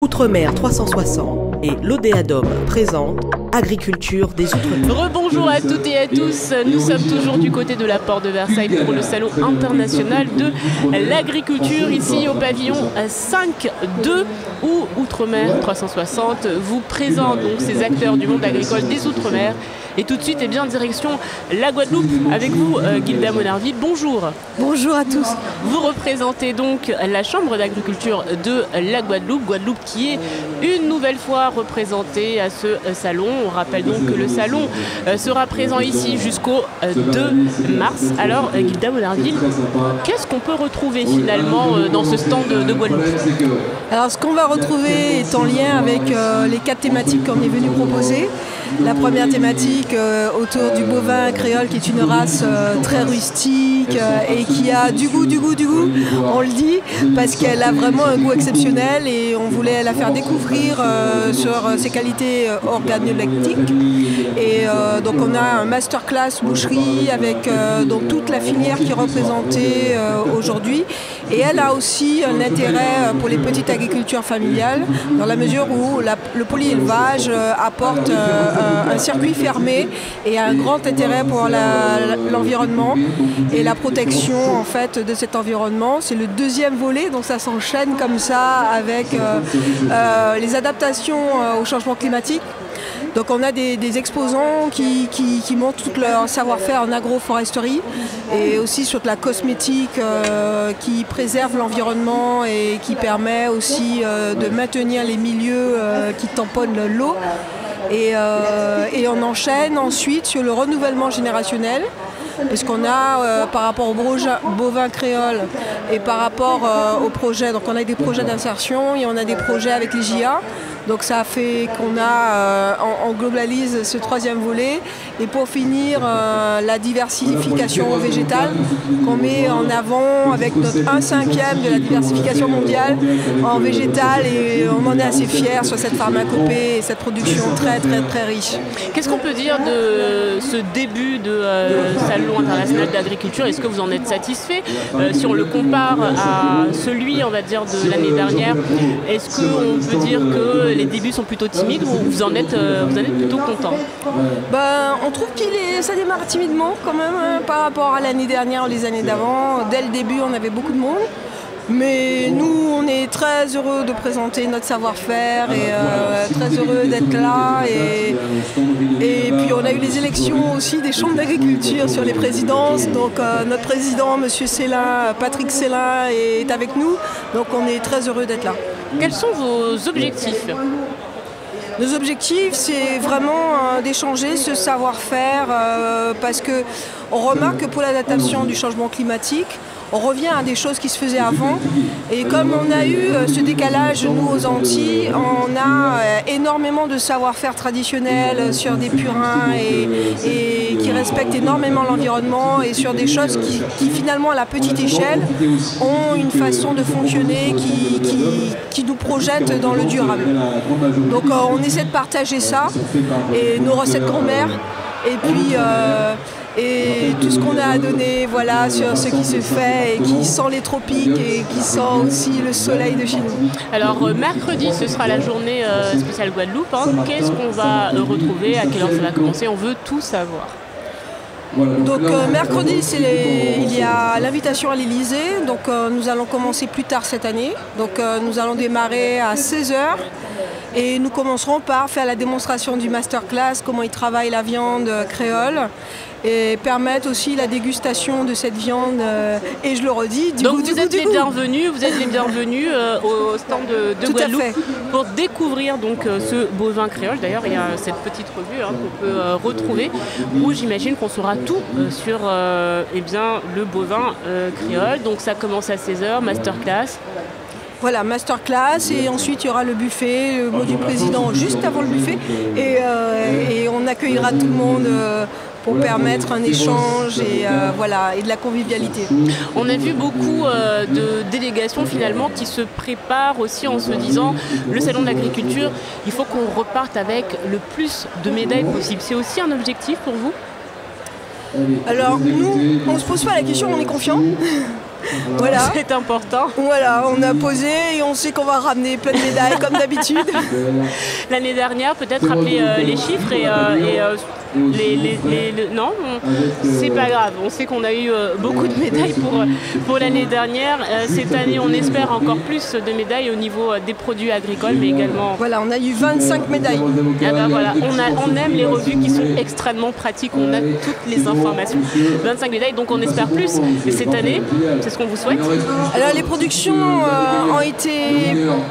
Outre-mer 360 et l'Odéadom présente Agriculture des Outre-mer. Rebonjour à toutes et à tous, nous sommes toujours du côté de la porte de Versailles pour le Salon international de l'agriculture, ici au pavillon 5.2 où Outre-mer 360 vous présente donc ces acteurs du monde agricole des Outre-mer. Et tout de suite, eh bien, direction la Guadeloupe avec vous, Gilda Monarville. Bonjour. Bonjour à tous. Vous représentez donc la Chambre d'agriculture de la Guadeloupe. Guadeloupe qui est une nouvelle fois représentée à ce salon. On rappelle donc que le salon sera présent ici jusqu'au 2 mars. Alors, Gilda Monarville, qu'est-ce qu'on peut retrouver finalement dans ce stand de Guadeloupe? Alors, ce qu'on va retrouver est en lien avec les 4 thématiques qu'on est venu proposer. La première thématique autour du bovin créole qui est une race très rustique et qui a du goût, on le dit, parce qu'elle a vraiment un goût exceptionnel et on voulait la faire découvrir sur ses qualités organoleptiques. Et donc on a un masterclass boucherie avec donc toute la filière qui est représentée aujourd'hui. Et elle a aussi un intérêt pour les petites agricultures familiales dans la mesure où le polyélevage apporte un circuit fermé et un grand intérêt pour l'environnement et la protection en fait de cet environnement. C'est le deuxième volet, donc ça s'enchaîne comme ça avec les adaptations au changement climatique. Donc on a des exposants qui montrent tout leur savoir-faire en agroforesterie et aussi sur de la cosmétique qui préserve l'environnement et qui permet aussi de maintenir les milieux qui tamponnent l'eau. Et on enchaîne ensuite sur le renouvellement générationnel, puisqu'on a par rapport au bovin créole et par rapport aux projets, donc on a des projets d'insertion et on a des projets avec les JA. Donc ça fait qu'on a, on globalise ce troisième volet. Et pour finir, la diversification végétale qu'on met en avant avec notre 1/5 de la diversification mondiale en végétal. Et on en est assez fiers sur cette pharmacopée et cette production très riche. Qu'est-ce qu'on peut dire de ce début de Salon international d'agriculture? Est-ce que vous en êtes satisfait? Si on le compare à celui, on va dire, de l'année dernière, est-ce qu'on peut dire que les débuts sont plutôt timides ou vous en êtes plutôt content? On trouve ça démarre timidement quand même par rapport à l'année dernière ou les années d'avant. Dès le début, on avait beaucoup de monde. Mais nous, on est très heureux de présenter notre savoir-faire et très heureux d'être là. Et puis on a eu les élections aussi des chambres d'agriculture sur les présidences. Donc notre président, M. Célin, Patrick Célin, est avec nous. Donc on est très heureux d'être là. Quels sont vos objectifs ? Nos objectifs, c'est vraiment d'échanger ce savoir-faire parce qu'on remarque que pour l'adaptation du changement climatique, on revient à des choses qui se faisaient avant. Et comme on a eu ce décalage, nous, aux Antilles, on a énormément de savoir-faire traditionnel sur des purins et qui respectent énormément l'environnement et sur des choses qui finalement, à la petite échelle, ont une façon de fonctionner qui nous projette dans le durable. Donc on essaie de partager ça et nos recettes grand-mère. Et puis et tout ce qu'on a à donner voilà, sur ce qui se fait et qui sent les tropiques et qui sent aussi le soleil de chez nous. Alors mercredi, ce sera la journée spéciale Guadeloupe. Qu'est-ce qu'on va retrouver? À quelle heure ça va commencer? On veut tout savoir. Donc mercredi, il y a l'invitation à l'Elysée. Donc nous allons commencer plus tard cette année. Donc nous allons démarrer à 16h. Et nous commencerons par faire la démonstration du masterclass, comment ils travaillent la viande créole et permettre aussi la dégustation de cette viande. Et je le redis, vous êtes les bienvenus au stand de Guadeloupe pour découvrir donc ce bovin créole. D'ailleurs, il y a cette petite revue qu'on peut retrouver où j'imagine qu'on saura tout sur le bovin créole. Donc ça commence à 16h, masterclass. Voilà, masterclass et ensuite il y aura le buffet, le mot du président juste avant le buffet et on accueillera tout le monde pour permettre un échange et de la convivialité. On a vu beaucoup de délégations finalement qui se préparent aussi en se disant le salon de l'agriculture, il faut qu'on reparte avec le plus de médailles possible. C'est aussi un objectif pour vous? Alors nous, on ne se pose pas la question, on est confiants. Voilà. C'est important. Voilà, on a posé et on sait qu'on va ramener plein de médailles comme d'habitude. L'année dernière, peut-être rappeler les chiffres non, c'est pas grave. On sait qu'on a eu beaucoup de médailles pour l'année dernière. Cette année, on espère encore plus de médailles au niveau des produits agricoles, mais également... Voilà, on a eu 25 médailles. Ah ben voilà, on aime les revues qui sont extrêmement pratiques, on a toutes les informations. 25 médailles, donc on espère plus. Et cette année, c'est ce qu'on vous souhaite. Alors les productions ont été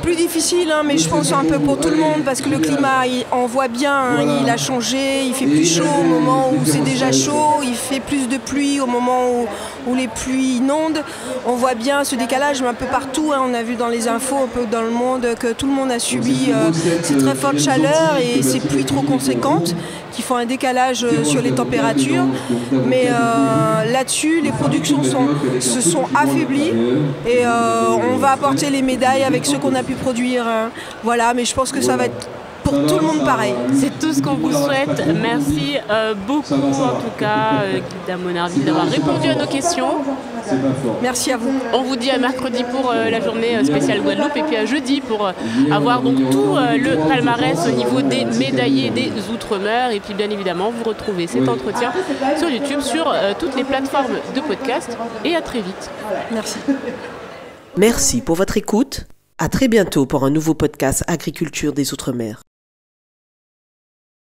plus difficiles, mais je pense un peu pour tout le monde, parce que le climat, on voit bien, il a changé, il fait plus chaud au moment où c'est déjà chaud, il fait plus de pluie au moment où les pluies inondent. On voit bien ce décalage un peu partout, on a vu dans les infos un peu dans le monde que tout le monde a subi ces très fortes chaleurs et ces pluies trop conséquentes qui font un décalage sur les températures. Mais là-dessus, les productions se sont affaiblies et on va apporter les médailles avec ce qu'on a pu produire. Voilà, mais je pense que ça va être pour tout le monde pareil. C'est tout ce qu'on vous souhaite. Merci beaucoup en tout cas, Guilda Monardil, d'avoir répondu à nos questions. Merci à vous. On vous dit à mercredi pour la journée spéciale Guadeloupe et puis à jeudi pour avoir donc tout le palmarès au niveau des médaillés des Outre-mer. Et puis bien évidemment, vous retrouvez cet entretien sur YouTube, sur toutes les plateformes de podcast. Et à très vite. Merci. Merci pour votre écoute. À très bientôt pour un nouveau podcast Agriculture des Outre-mer.